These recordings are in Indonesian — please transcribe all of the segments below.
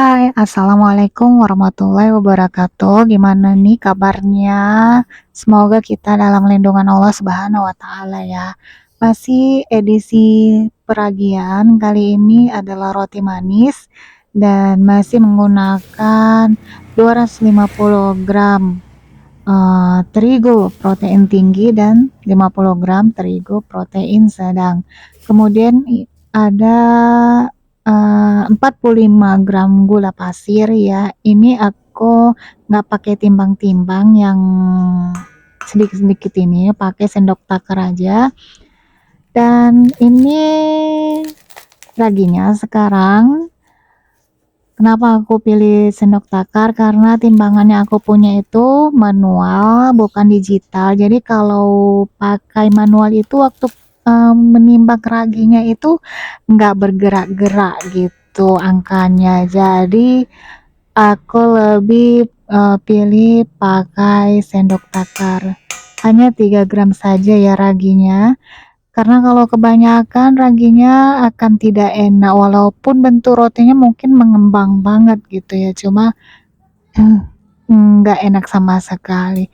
Hai, assalamualaikum warahmatullahi wabarakatuh. Gimana nih kabarnya? Semoga kita dalam lindungan Allah Subhanahu wa Ta'ala ya. Masih edisi peragian, kali ini adalah roti manis dan masih menggunakan 250 gram terigu protein tinggi dan 50 gram terigu protein sedang. Kemudian ada 45 gram gula pasir ya. Ini aku nggak pakai timbang-timbang yang sedikit-sedikit ini, pakai sendok takar aja. Dan ini raginya sekarang. Kenapa aku pilih sendok takar? Karena timbangannya aku punya itu manual, bukan digital. Jadi kalau pakai manual itu waktu menimbang raginya itu nggak bergerak-gerak gitu angkanya. Jadi aku lebih pilih pakai sendok takar. Hanya 3 gram saja ya raginya. Karena kalau kebanyakan raginya akan tidak enak, walaupun bentuk rotinya mungkin mengembang banget gitu ya, cuma nggak enak sama sekali.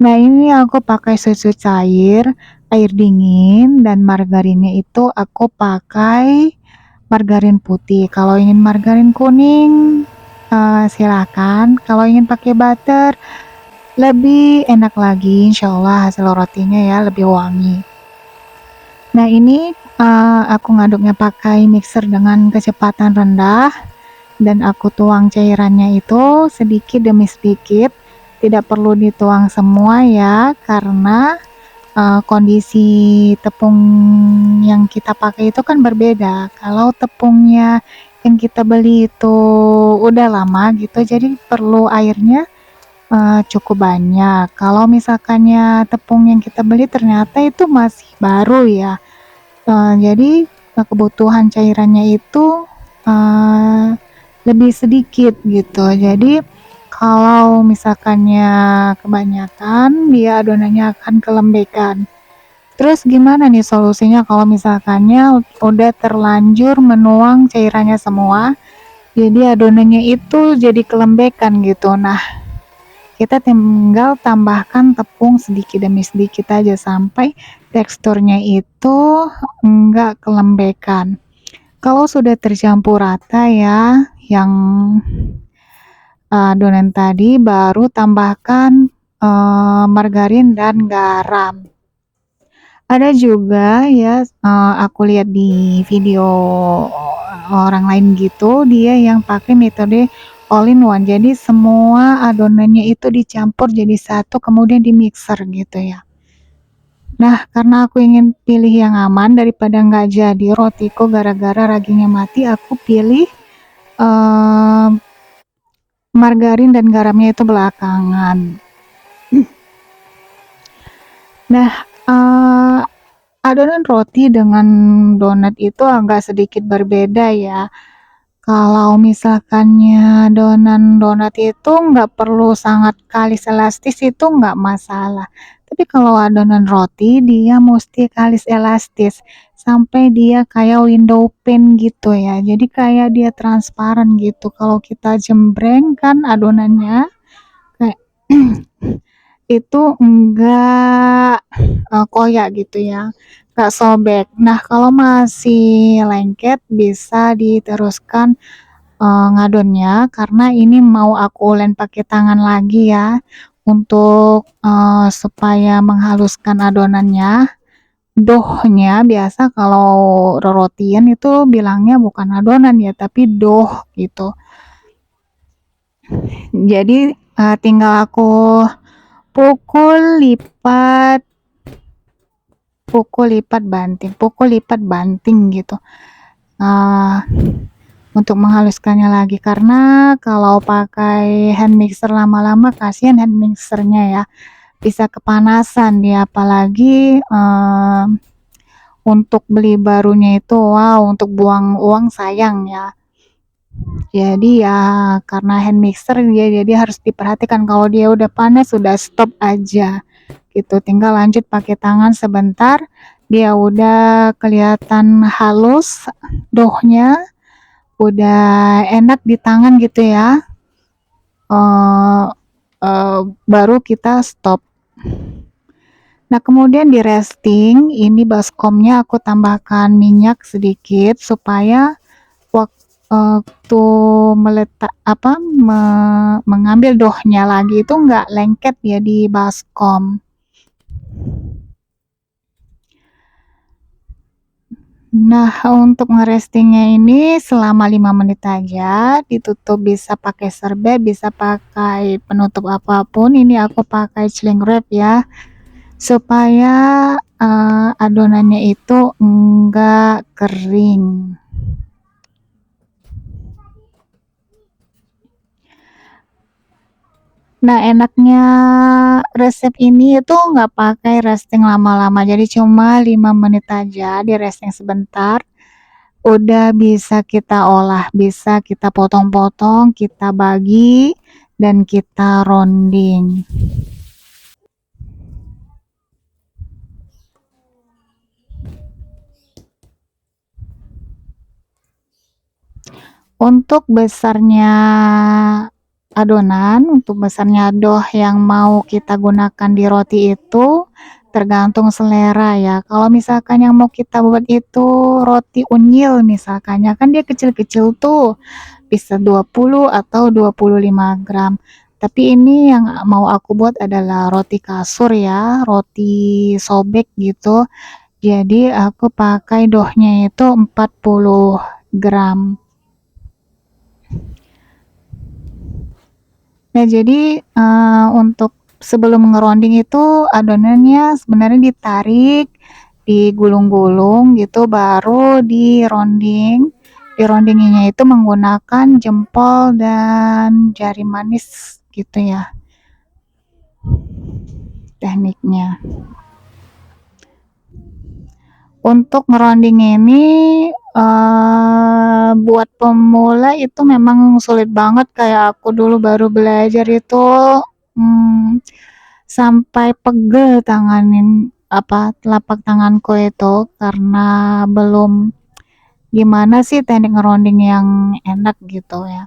Nah, ini aku pakai susu cair, air dingin, dan margarinnya itu aku pakai margarin putih. Kalau ingin margarin kuning, silakan. Kalau ingin pakai butter, lebih enak lagi, insya Allah hasil rotinya ya lebih wangi. Nah, ini aku ngaduknya pakai mixer dengan kecepatan rendah dan aku tuang cairannya itu sedikit demi sedikit. Tidak perlu dituang semua ya, karena kondisi tepung yang kita pakai itu kan berbeda. Kalau tepungnya yang kita beli itu udah lama gitu, jadi perlu airnya cukup banyak. Kalau misalkannya tepung yang kita beli ternyata itu masih baru ya, jadi kebutuhan cairannya itu lebih sedikit gitu. Jadi kalau misalkannya kebanyakan, dia adonannya akan kelembekan. Terus gimana nih solusinya kalau misalkannya udah terlanjur menuang cairannya semua, jadi adonannya itu jadi kelembekan gitu. Nah, kita tinggal tambahkan tepung sedikit demi sedikit aja sampai teksturnya itu enggak kelembekan. Kalau sudah tercampur rata ya, yang adonan tadi, baru tambahkan margarin dan garam. Ada juga ya, aku lihat di video orang lain gitu, dia yang pakai metode all in one. Jadi semua adonannya itu dicampur jadi satu kemudian di mixer gitu ya. Nah, karena aku ingin pilih yang aman daripada nggak jadi rotiku gara-gara raginya mati, aku pilih margarin dan garamnya itu belakangan. Nah, adonan roti dengan donat itu agak sedikit berbeda ya. Kalau misalkannya adonan donat itu nggak perlu sangat kalis elastis, itu nggak masalah. Tapi kalau adonan roti dia mesti kalis elastis sampai dia kayak window pane gitu ya. Jadi kayak dia transparan gitu. Kalau kita jembreng kan adonannya kayak itu enggak koyak gitu ya, enggak sobek. Nah, kalau masih lengket bisa diteruskan ngadonnya, karena ini mau aku ulen pakai tangan lagi ya untuk supaya menghaluskan adonannya. Doughnya biasa kalau rotian itu bilangnya bukan adonan ya, tapi dough gitu. Jadi tinggal aku pukul lipat banting gitu untuk menghaluskannya lagi, karena kalau pakai hand mixer lama-lama kasihan hand mixernya ya, bisa kepanasan dia, apalagi untuk beli barunya itu wow, untuk buang uang sayang ya. Jadi ya karena hand mixer dia jadi harus diperhatikan, kalau dia udah panas sudah stop aja gitu, tinggal lanjut pakai tangan sebentar, dia udah kelihatan halus doughnya, udah enak di tangan gitu ya, eee baru kita stop. Nah, kemudian di resting, ini baskomnya aku tambahkan minyak sedikit supaya waktu mengambil dohnya lagi itu nggak lengket ya di baskom. Nah, untuk ngerestingnya ini selama 5 menit aja, ditutup bisa pakai serbet, bisa pakai penutup apapun. Ini aku pakai cling wrap ya, supaya adonannya itu enggak kering. Nah, enaknya resep ini itu nggak pakai resting lama-lama, jadi cuma 5 menit aja, di resting sebentar, udah bisa kita olah, bisa kita potong-potong, kita bagi, dan kita rounding. Untuk besarnya adonan, untuk besarnya dough yang mau kita gunakan di roti itu tergantung selera ya. Kalau misalkan yang mau kita buat itu roti unyil misalkan, ya kan dia kecil-kecil tuh, bisa 20 atau 25 gram. Tapi ini yang mau aku buat adalah roti kasur ya, roti sobek gitu. Jadi aku pakai dohnya itu 40 gram. Nah, jadi untuk sebelum ngeronding itu adonannya sebenarnya ditarik, digulung-gulung gitu, baru dironding. Dirondinginya itu menggunakan jempol dan jari manis gitu ya tekniknya. Untuk ngeronding ini buat pemula itu memang sulit banget, kayak aku dulu baru belajar itu hmm, sampai pegel telapak tanganku itu karena belum gimana sih teknik ngeronding yang enak gitu ya.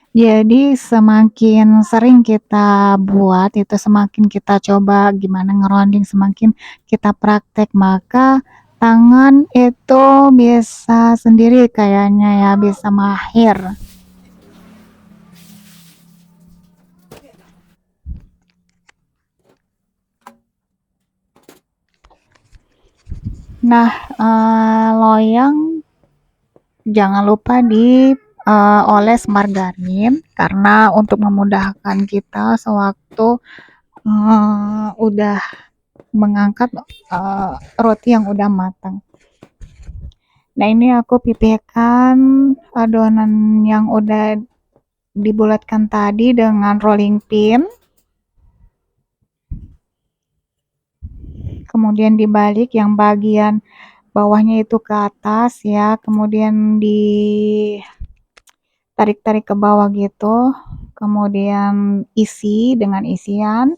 Jadi semakin sering kita buat itu, semakin kita coba gimana ngeronding, semakin kita praktek, maka tangan itu bisa sendiri kayaknya ya, bisa mahir. Nah, loyang jangan lupa oles margarin karena untuk memudahkan kita sewaktu udah mengangkat roti yang udah matang. Nah, ini aku pipihkan adonan yang udah dibulatkan tadi dengan rolling pin, kemudian dibalik yang bagian bawahnya itu ke atas ya, kemudian ditarik-tarik ke bawah gitu, kemudian isi dengan isian.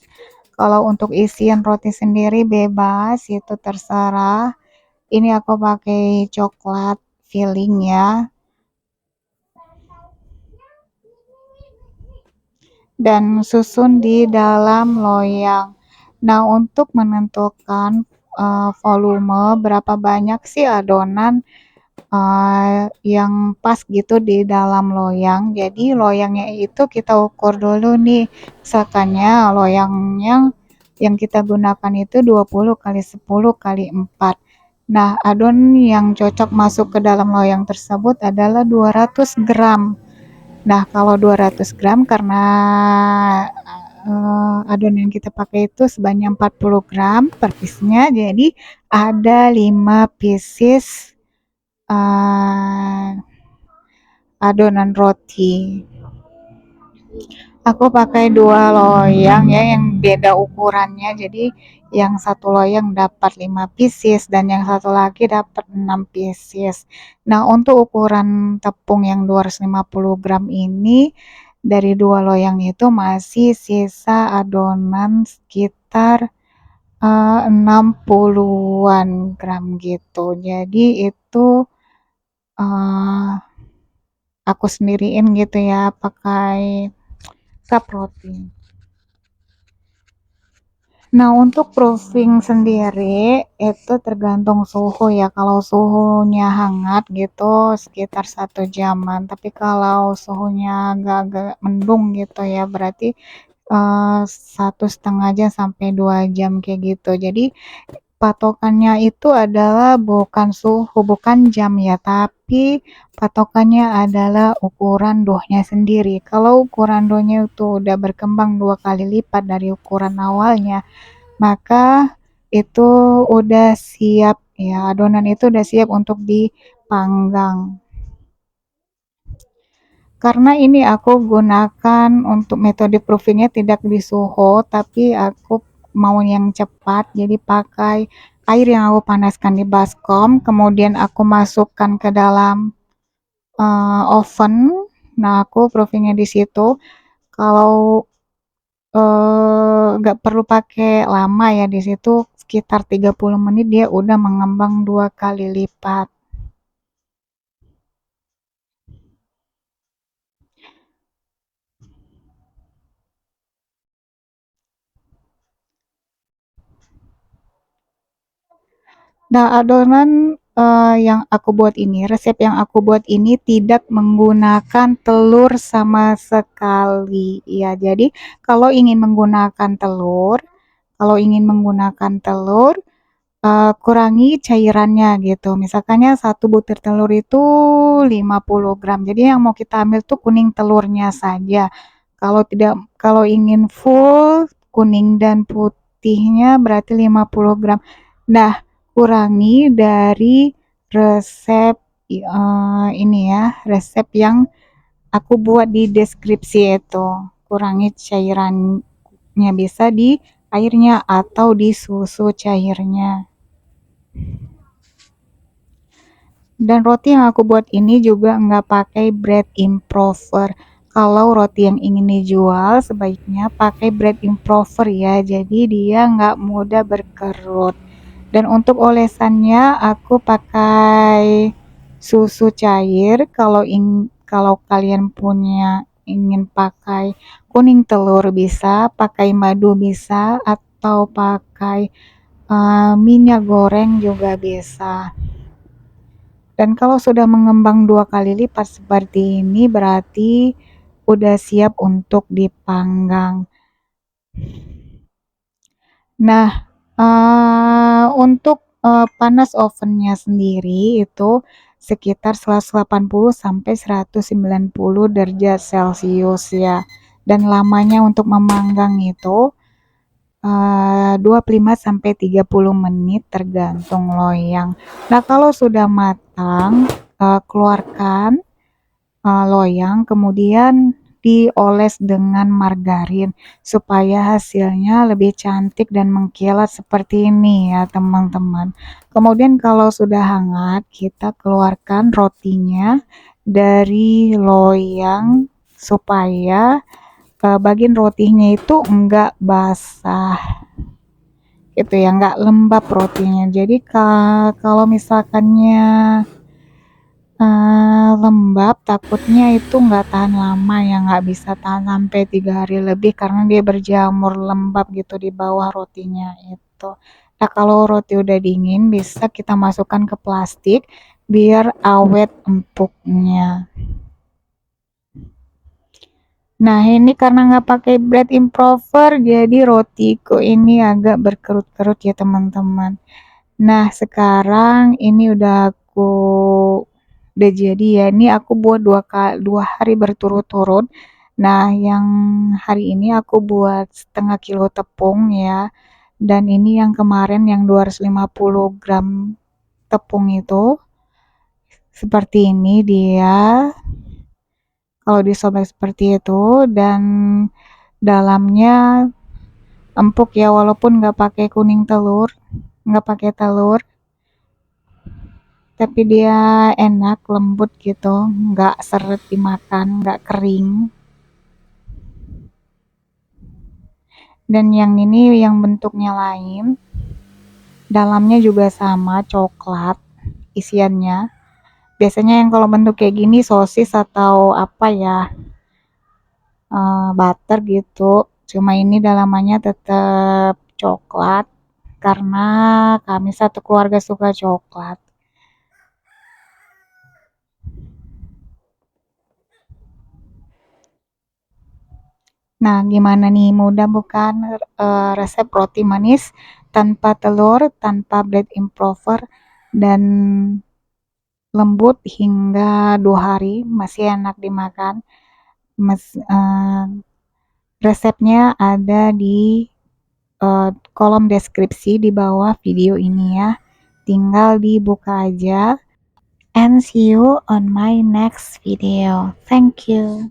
Kalau untuk isian roti sendiri bebas, itu terserah. Ini aku pakai coklat filling ya, dan susun di dalam loyang. Nah, untuk menentukan volume berapa banyak sih adonan yang pas gitu di dalam loyang. Jadi loyangnya itu kita ukur dulu nih. Misalkannya loyangnya yang kita gunakan itu 20 kali 10 kali 4. Nah, adonan yang cocok masuk ke dalam loyang tersebut adalah 200 gram. Nah, kalau 200 gram karena adonan yang kita pakai itu sebanyak 40 gram per piece-nya, jadi ada 5 pieces adonan roti. Aku pakai 2 loyang ya yang beda ukurannya, jadi yang satu loyang dapat 5 pieces dan yang satu lagi dapat 6 pieces. Nah, untuk ukuran tepung yang 250 gram ini dari 2 loyang itu masih sisa adonan sekitar 60-an gram gitu. Jadi itu, eee, aku sendiriin gitu ya pakai cup roti. Nah, untuk proofing sendiri itu tergantung suhu ya. Kalau suhunya hangat gitu sekitar 1 jaman, tapi kalau suhunya agak-agak mendung gitu ya berarti 1,5 jam sampai 2 jam kayak gitu. Jadi patokannya itu adalah bukan suhu, bukan jam ya, tapi patokannya adalah ukuran doughnya sendiri. Kalau ukuran doughnya itu udah berkembang 2 kali lipat dari ukuran awalnya, maka itu udah siap ya, adonan itu udah siap untuk dipanggang. Karena ini aku gunakan untuk metode proofingnya tidak di suhu, tapi aku mau yang cepat, jadi pakai air yang aku panaskan di baskom, kemudian aku masukkan ke dalam oven. Nah, aku proofingnya di situ. Kalau nggak perlu pakai lama ya di situ, sekitar 30 menit dia udah mengembang 2 kali lipat. Nah, adonan, yang aku buat ini, resep yang aku buat ini tidak menggunakan telur sama sekali, ya. Jadi kalau ingin menggunakan telur, kurangi cairannya gitu. Misalkannya 1 butir telur itu 50 gram. Jadi yang mau kita ambil tuh kuning telurnya saja. Kalau ingin full kuning dan putihnya berarti 50 gram. Nah, kurangi dari resep ini ya, resep yang aku buat di deskripsi itu. Kurangi cairannya bisa di airnya atau di susu cairnya. Dan roti yang aku buat ini juga nggak pakai bread improver. Kalau roti yang ingin dijual sebaiknya pakai bread improver ya, jadi dia nggak mudah berkerut. Dan untuk olesannya aku pakai susu cair. Kalau kalian ingin pakai kuning telur bisa, pakai madu bisa, atau pakai minyak goreng juga bisa. Dan kalau sudah mengembang 2 kali lipat seperti ini berarti udah siap untuk dipanggang. Nah, untuk panas ovennya sendiri itu sekitar 180 sampai 190 derajat Celcius ya. Dan lamanya untuk memanggang itu 25 sampai 30 menit tergantung loyang. Nah, kalau sudah matang, keluarkan loyang, kemudian dioles dengan margarin supaya hasilnya lebih cantik dan mengkilat seperti ini ya teman-teman. Kemudian kalau sudah hangat, kita keluarkan rotinya dari loyang supaya bagian rotinya itu enggak basah gitu ya, enggak lembab rotinya. Jadi kalau misalkannya lembab takutnya itu nggak tahan lama ya, nggak bisa tahan sampai 3 hari lebih karena dia berjamur lembab gitu di bawah rotinya itu. Nah, kalau roti udah dingin bisa kita masukkan ke plastik biar awet empuknya. Nah, ini karena nggak pakai bread improver jadi rotiku ini agak berkerut-kerut ya teman-teman. Nah, sekarang ini udah jadi ya. Ini aku buat 2 hari berturut-turut. Nah, yang hari ini aku buat setengah kilo tepung ya. Dan ini yang kemarin yang 250 gram tepung itu. Seperti ini dia. Kalau disobek seperti itu dan dalamnya empuk ya walaupun nggak pakai kuning telur, nggak pakai telur. Tapi dia enak, lembut gitu, nggak seret dimakan, nggak kering. Dan yang ini yang bentuknya lain. Dalamnya juga sama, coklat isiannya. Biasanya yang kalau bentuk kayak gini sosis atau apa ya, butter gitu. Cuma ini dalamannya tetap coklat karena kami satu keluarga suka coklat. Nah, gimana nih, mudah bukan resep roti manis tanpa telur, tanpa bread improver, dan lembut hingga 2 hari masih enak dimakan. Mes Resepnya ada di kolom deskripsi di bawah video ini ya. Tinggal dibuka aja. And see you on my next video. Thank you.